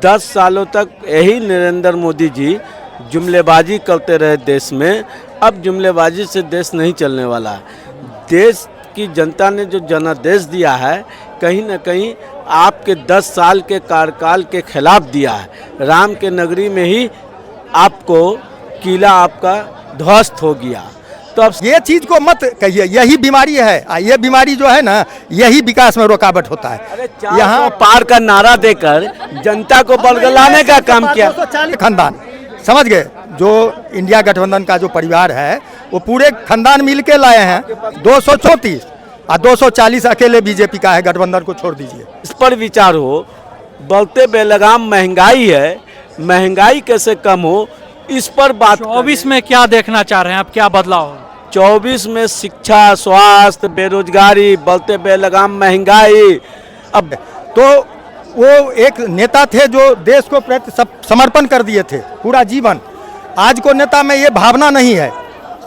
10 सालों तक यही नरेंद्र मोदी जी जुमलेबाजी करते रहे देश में। अब जुमलेबाजी से देश नहीं चलने वाला है। देश की जनता ने जो जनादेश दिया है कहीं न कहीं आपके 10 साल के कार्यकाल के खिलाफ दिया है। राम के नगरी में ही आपको किला आपका ध्वस्त हो गया। तो अब ये चीज को मत कहिए, यही बीमारी है। ये बीमारी जो है ना, यही विकास में रुकावट होता है। यहाँ पार का नारा देकर जनता को बरगलाने का काम किया। खानदान समझ गए, जो इंडिया गठबंधन का जो परिवार है वो पूरे खानदान मिल के लाए हैं 234 और 240 अकेले बीजेपी का है। गठबंधन को छोड़ दीजिए। इस पर विचार हो। बढ़ते बेलगाम महंगाई है, महंगाई कैसे कम हो इस पर बात। 24 में क्या देखना चाह रहे हैं आप, क्या बदलाव हो? 24 में शिक्षा, स्वास्थ्य, बेरोजगारी, बढ़ते बेलगाम महंगाई। अब तो वो एक नेता थे जो देश को प्रति समर्पण कर दिए थे पूरा जीवन। आज को नेता में ये भावना नहीं है,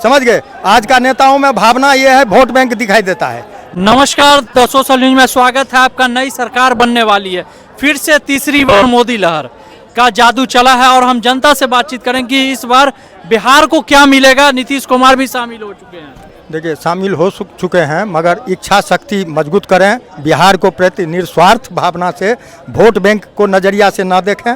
समझ गए। आज का नेताओं में भावना ये है, वोट बैंक दिखाई देता है। नमस्कार, द सोशल न्यूज में स्वागत है आपका। नई सरकार बनने वाली है, फिर से तीसरी बार मोदी लहर का जादू चला है और हम जनता से बातचीत करेंगे कि इस बार बिहार को क्या मिलेगा। नीतीश कुमार भी शामिल हो चुके हैं। देखिए, शामिल हो चुके हैं, मगर इच्छा शक्ति मजबूत करें। बिहार को प्रति निस्वार्थ भावना से, वोट बैंक को नज़रिया से ना देखें,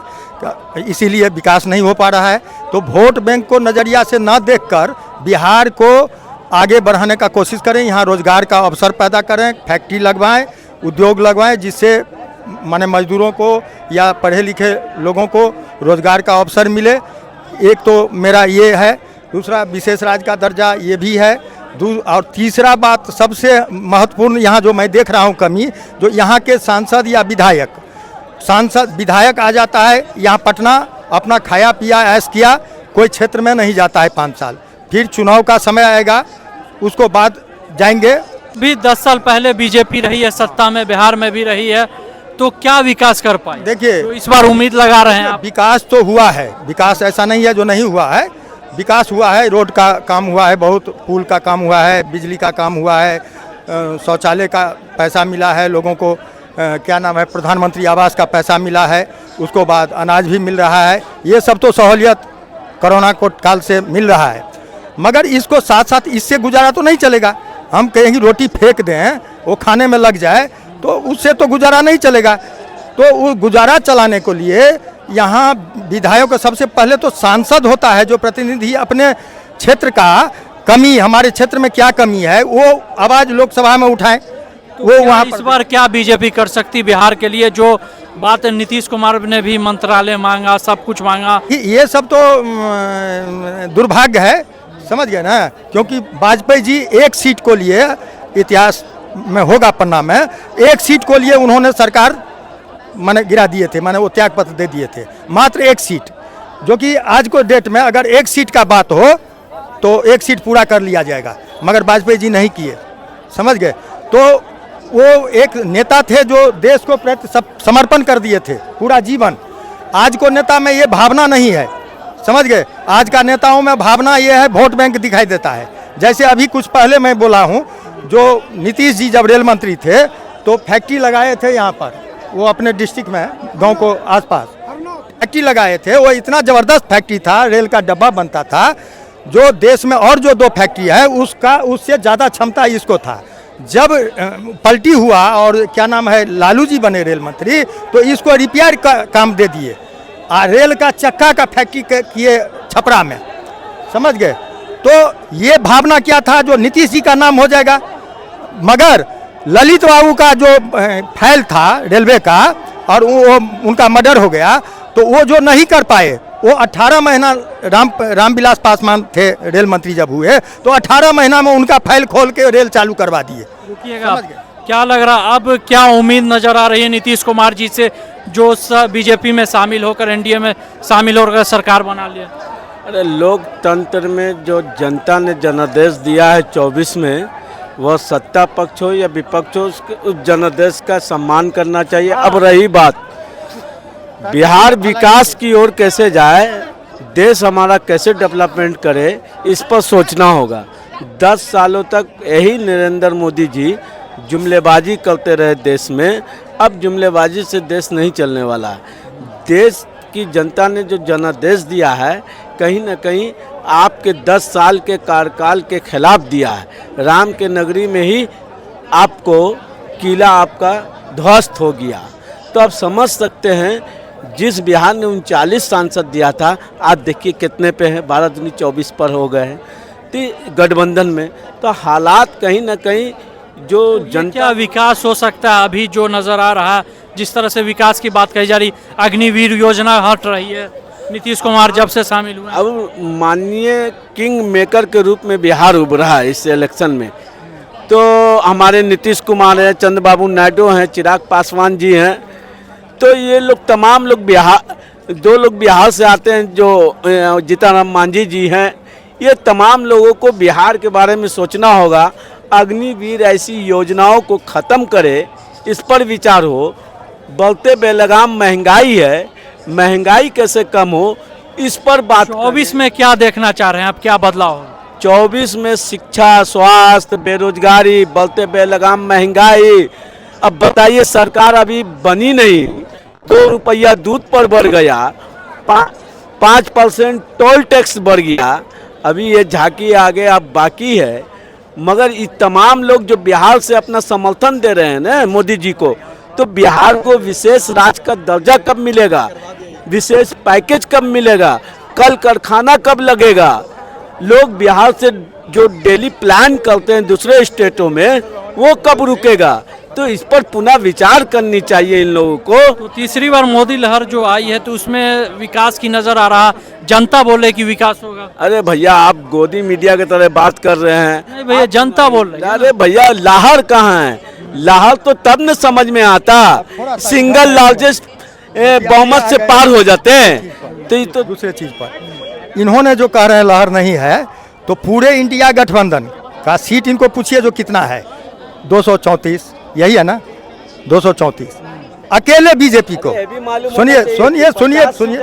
इसीलिए विकास नहीं हो पा रहा है। तो वोट बैंक को नज़रिया से ना देखकर बिहार को आगे बढ़ाने का कोशिश करें। यहाँ रोजगार का अवसर पैदा करें, फैक्ट्री लगवाएं, उद्योग लगवाएं, जिससे माने मजदूरों को या पढ़े लिखे लोगों को रोजगार का अवसर मिले। एक तो मेरा ये है। दूसरा, विशेष राज्य का दर्जा ये भी है। और तीसरा बात सबसे महत्वपूर्ण यहाँ जो मैं देख रहा हूँ कमी, जो यहाँ के सांसद या विधायक आ जाता है यहाँ पटना, अपना खाया पिया ऐश किया, कोई क्षेत्र में नहीं जाता है 5 साल। फिर चुनाव का समय आएगा, उसको बाद जाएंगे। भी 10 साल पहले बीजेपी रही है सत्ता में, बिहार में भी रही है, तो क्या विकास कर पाए? देखिए, तो इस बार उम्मीद लगा रहे हैं आप? विकास तो हुआ है, विकास ऐसा नहीं है जो नहीं हुआ है। विकास हुआ है, रोड का काम हुआ है, बहुत पुल का काम हुआ है, बिजली का काम हुआ है, शौचालय का पैसा मिला है लोगों को, क्या नाम है, प्रधानमंत्री आवास का पैसा मिला है, उसको बाद अनाज भी मिल रहा है। ये सब तो सहूलियत कोरोना को काल से मिल रहा है। मगर इसको साथ साथ इससे गुजारा तो नहीं चलेगा। हम कहीं रोटी फेंक दें, वो खाने में लग जाए, तो उससे तो गुजारा नहीं चलेगा। तो वो गुजारा चलाने के लिए यहाँ विधायक सबसे पहले तो सांसद होता है, जो प्रतिनिधि अपने क्षेत्र का कमी, हमारे क्षेत्र में क्या कमी है, वो आवाज़ लोकसभा में उठाएं। तो वो वहाँ इस बार क्या बीजेपी कर सकती बिहार के लिए? जो बात नीतीश कुमार ने भी मंत्रालय मांगा, सब कुछ मांगा, ये सब तो दुर्भाग्य है, समझ गए ना। क्योंकि वाजपेयी जी एक सीट को लिए, इतिहास में होगा पन्ना में, एक सीट को लिए उन्होंने सरकार माने गिरा दिए थे, माने वो त्याग पत्र दे दिए थे। मात्र एक सीट, जो कि आज को डेट में अगर एक सीट का बात हो तो एक सीट पूरा कर लिया जाएगा, मगर वाजपेयी जी नहीं किए, समझ गए। तो वो एक नेता थे जो देश को प्रति समर्पण कर दिए थे पूरा जीवन। आज को नेता में ये भावना नहीं है, समझ गए। आज का नेताओं में भावना ये है, वोट बैंक दिखाई देता है। जैसे अभी कुछ पहले मैं बोला हूँ, जो नीतीश जी जब रेल मंत्री थे तो फैक्ट्री लगाए थे यहाँ पर, वो अपने डिस्ट्रिक्ट में, गांव को आसपास फैक्ट्री लगाए थे। वो इतना ज़बरदस्त फैक्ट्री था, रेल का डब्बा बनता था, जो देश में और जो 2 फैक्ट्री है उससे ज़्यादा क्षमता इसको था। जब पलटी हुआ और क्या नाम है, लालू जी बने रेल मंत्री, तो इसको रिपेयर का काम दे दिए, रेल का चक्का का फैक्ट्री किए छपरा में, समझ गए। तो ये भावना क्या था, जो नीतीश जी का नाम हो जाएगा। मगर ललित बाबू का जो फाइल था रेलवे का, और वो उनका मर्डर हो गया, तो वो जो नहीं कर पाए, वो 18 महीना रामविलास पासवान थे रेल मंत्री जब हुए, तो 18 महीना में उनका फाइल खोल के रेल चालू करवा दिए। रुकिएगा, क्या लग रहा, अब क्या उम्मीद नजर आ रही है नीतीश कुमार जी से, जो बीजेपी में शामिल होकर, एनडीए में शामिल होकर सरकार बना लिया? अरे, लोकतंत्र में जो जनता ने जनादेश दिया है 24 में, वह सत्ता पक्ष हो या विपक्ष हो, उस जनादेश का सम्मान करना चाहिए। अब रही बात बिहार विकास की ओर कैसे जाए, देश हमारा कैसे डेवलपमेंट करे, इस पर सोचना होगा। 10 सालों तक यही नरेंद्र मोदी जी जुमलेबाजी करते रहे देश में। अब जुमलेबाजी से देश नहीं चलने वाला है। देश की जनता ने जो जनादेश दिया है कहीं न कहीं आपके 10 साल के कार्यकाल के खिलाफ दिया है। राम के नगरी में ही आपको किला आपका ध्वस्त हो गया। तो आप समझ सकते हैं जिस बिहार ने 39 सांसद दिया था आज देखिए कितने पे है, 12 दूनी 24 पर हो गए हैं तो गठबंधन में। तो हालात कहीं ना कहीं जो जनता क्या विकास हो सकता है अभी जो नज़र आ रहा है, जिस तरह से विकास की बात कही जा रही, अग्निवीर योजना हट रही है नीतीश कुमार जब से शामिल हुए हैं। अब माननीय किंग मेकर के रूप में बिहार उभरा है इस इलेक्शन में। तो हमारे नीतीश कुमार हैं, चंद्रबाबू नायडू हैं, चिराग पासवान जी हैं। तो ये लोग तमाम लोग बिहार, 2 लोग बिहार से आते हैं जो जीतनराम मांझी जी हैं। ये तमाम लोगों को बिहार के बारे में सोचना होगा। अग्निवीर ऐसी योजनाओं को ख़त्म करे, इस पर विचार हो। बढ़ते बेलगाम महंगाई है, महंगाई कैसे कम हो इस पर बात। 24 में क्या देखना चाह रहे हैं आप, क्या बदलाव हो? 24 में शिक्षा, स्वास्थ्य, बेरोजगारी, बढ़ते बेलगाम महंगाई। अब बताइए सरकार अभी बनी नहीं, 2 रुपया दूध पर बढ़ गया, 5% टोल टैक्स बढ़ गया। अभी ये झांकी आगे अब बाकी है। मगर ये तमाम लोग जो बिहार से अपना समर्थन दे रहे हैं ना मोदी जी को, तो बिहार को विशेष राज्य का दर्जा कब मिलेगा, विशेष पैकेज कब मिलेगा, कल कारखाना कब लगेगा। लोग बिहार से जो डेली प्लान करते हैं दूसरे स्टेटों में वो कब रुकेगा। तो इस पर पुनः विचार करनी चाहिए इन लोगों को। तो तीसरी बार मोदी लहर जो आई है तो उसमें विकास की नज़र आ रहा, जनता बोले कि विकास होगा। अरे भैया आप गोदी मीडिया की तरह बात कर रहे हैं। नहीं भैया, जनता बोल रही है। अरे भैया लहर कहाँ है, लहर तो तब न समझ में आता सिंगल लार्जेस्ट बहुमत से पार हो जाते हैं। तो ये तो दूसरे चीज पर इन्होंने जो कह रहे हैं लहर नहीं है, तो पूरे इंडिया गठबंधन का सीट इनको पूछिए जो कितना है, 234 यही है ना, 234। अकेले बीजेपी को सुनिए सुनिए सुनिए सुनिए,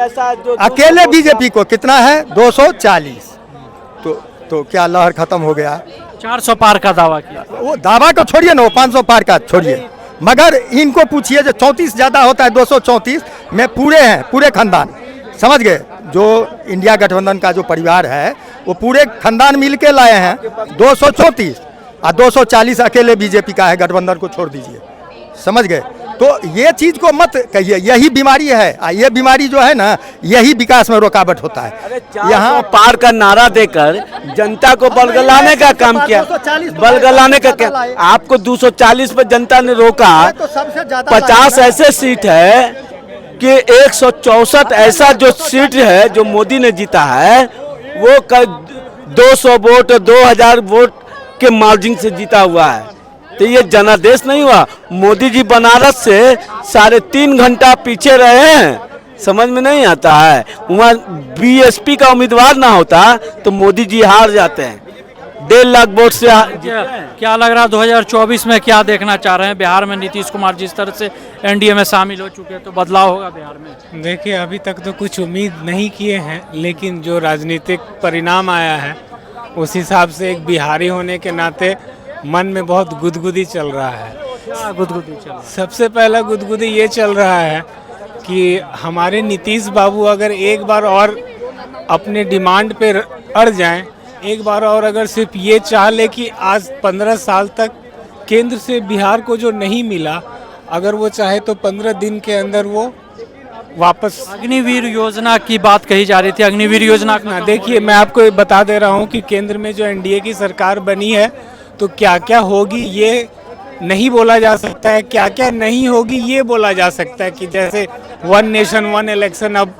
अकेले बीजेपी को कितना है, 240। तो क्या लहर खत्म हो गया? 400 पार का दावा किया। वो दावा को छोड़िए ना, वो 500 पार का छोड़िए, मगर इनको पूछिए जो 34 ज़्यादा होता है, 234 में पूरे हैं, पूरे खानदान, समझ गए। जो इंडिया गठबंधन का जो परिवार है वो पूरे खानदान मिल के लाए हैं 234 और 240 अकेले बीजेपी का है, गठबंधन को छोड़ दीजिए, समझ गए। तो ये चीज़ को मत कहिए, यही बीमारी है। ये बीमारी जो है ना, यही विकास में रुकावट होता है। यहाँ पार का नारा देकर जनता को बलगलाने का काम किया, बलगलाने का क्या। आपको 240 पर जनता ने रोका, 50 ऐसे सीट है कि 164 ऐसा जो सीट है जो मोदी ने जीता है वो 200 वोट 2000 वोट के मार्जिन से जीता हुआ है। तो ये जनादेश नहीं हुआ। मोदी जी बनारस से 3.5 घंटा पीछे रहे हैं, समझ में नहीं आता है। वहाँ बीएसपी का उम्मीदवार ना होता तो मोदी जी हार जाते हैं, 1.5 लाख वोट से। क्या लग रहा है 2024 में क्या देखना चाह रहे हैं बिहार में? नीतीश कुमार जिस तरह से एनडीए में शामिल हो चुके हैं, तो बदलाव होगा बिहार में? देखिए, अभी तक तो कुछ उम्मीद नहीं किए हैं, लेकिन जो राजनीतिक परिणाम आया है उस हिसाब से एक बिहारी होने के नाते मन में बहुत गुदगुदी चल रहा है। क्या गुदगुदी चल रहा है? सबसे पहला गुदगुदी ये चल रहा है कि हमारे नीतीश बाबू अगर एक बार और अपने डिमांड पे अड़ जाएं, एक बार और अगर सिर्फ ये चाह ले कि आज 15 साल तक केंद्र से बिहार को जो नहीं मिला, अगर वो चाहे तो 15 दिन के अंदर वो वापस। अग्निवीर योजना की बात कही जा रही थी, अग्निवीर योजना ना देखिए, मैं आपको बता दे रहा हूँ कि केंद्र में जो एनडीए की सरकार बनी है तो क्या क्या होगी ये नहीं बोला जा सकता है, क्या क्या नहीं होगी ये बोला जा सकता है। कि जैसे 1 नेशन 1 इलेक्शन अब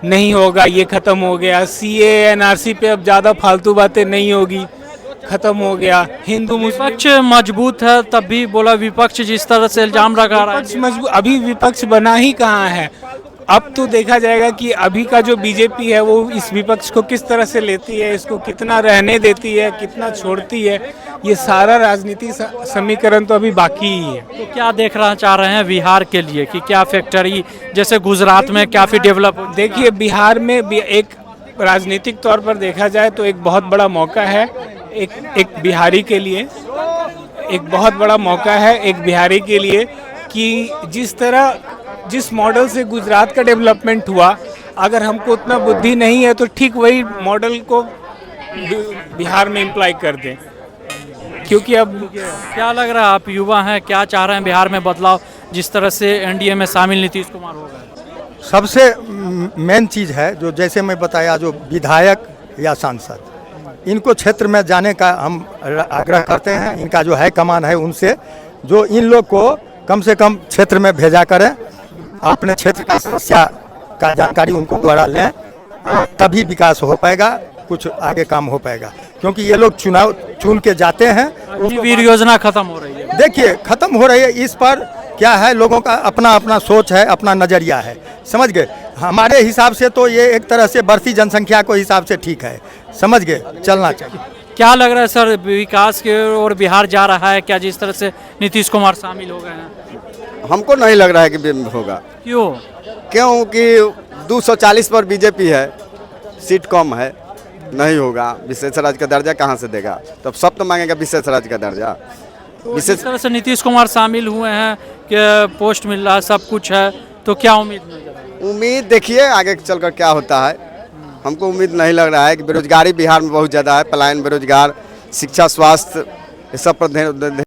नहीं होगा, ये खत्म हो गया। सीए एनआरसी पे अब ज़्यादा फालतू बातें नहीं होगी, खत्म हो गया। हिंदू मुस्लिम विपक्ष मजबूत है, तब भी बोला विपक्ष जिस तरह से इल्जाम लगा रहा है। मजबूत अभी विपक्ष बना ही कहाँ है। अब तो देखा जाएगा कि अभी का जो बीजेपी है वो इस विपक्ष को किस तरह से लेती है, इसको कितना रहने देती है, कितना छोड़ती है। ये सारा राजनीति समीकरण तो अभी बाकी ही है। तो क्या देखना चाह रहे हैं बिहार के लिए कि क्या फैक्ट्री जैसे गुजरात में काफ़ी डेवलप हो? देखिए, बिहार में एक राजनीतिक तौर पर देखा जाए तो एक बहुत बड़ा मौका है एक बिहारी के लिए, एक बहुत बड़ा मौका है एक बिहारी के लिए कि जिस तरह जिस मॉडल से गुजरात का डेवलपमेंट हुआ, अगर हमको उतना बुद्धि नहीं है तो ठीक वही मॉडल को बिहार में इम्प्लाई कर दें, क्योंकि अब क्या लग रहा है, आप युवा हैं, क्या चाह रहे हैं बिहार में बदलाव, जिस तरह से एनडीए में शामिल नीतीश कुमार हो गए? सबसे मेन चीज़ है जो जैसे मैं बताया, जो विधायक या सांसद, इनको क्षेत्र में जाने का हम आग्रह करते हैं। इनका जो है कमान है उनसे, जो इन लोग को कम से कम क्षेत्र में भेजा करें, अपने क्षेत्र का समस्या का जानकारी उनको द्वारा लें, तभी विकास हो पाएगा, कुछ आगे काम हो पाएगा। क्योंकि ये लोग चुनाव चुन के जाते हैं। अग्निवीर योजना खत्म हो रही है, देखिए खत्म हो रही है, इस पर क्या है, लोगों का अपना अपना सोच है, अपना नज़रिया है, समझ गए। हमारे हिसाब से तो ये एक तरह से बढ़ती जनसंख्या को हिसाब से ठीक है, समझ गए, चलना चाहिए। क्या लग रहा है सर, विकास की ओर बिहार जा रहा है क्या, जिस तरह से नीतीश कुमार शामिल हो गए हैं? हमको नहीं लग रहा है कि होगा। क्यों? क्योंकि 240 पर बीजेपी है, सीट कम है, नहीं होगा। विशेष राज्य का दर्जा कहाँ से देगा? तब सब तो मांगेगा विशेष राज्य का दर्जा। तो जिस तरह से नीतीश कुमार शामिल हुए हैं कि पोस्ट मिल रहा है, सब कुछ है, तो क्या उम्मीद नजर आई? उम्मीद देखिए आगे चलकर क्या होता है। हमको उम्मीद नहीं लग रहा है कि बेरोजगारी बिहार में बहुत ज़्यादा है, पलायन, बेरोजगार, शिक्षा, स्वास्थ्य, ये सब पर ध्यान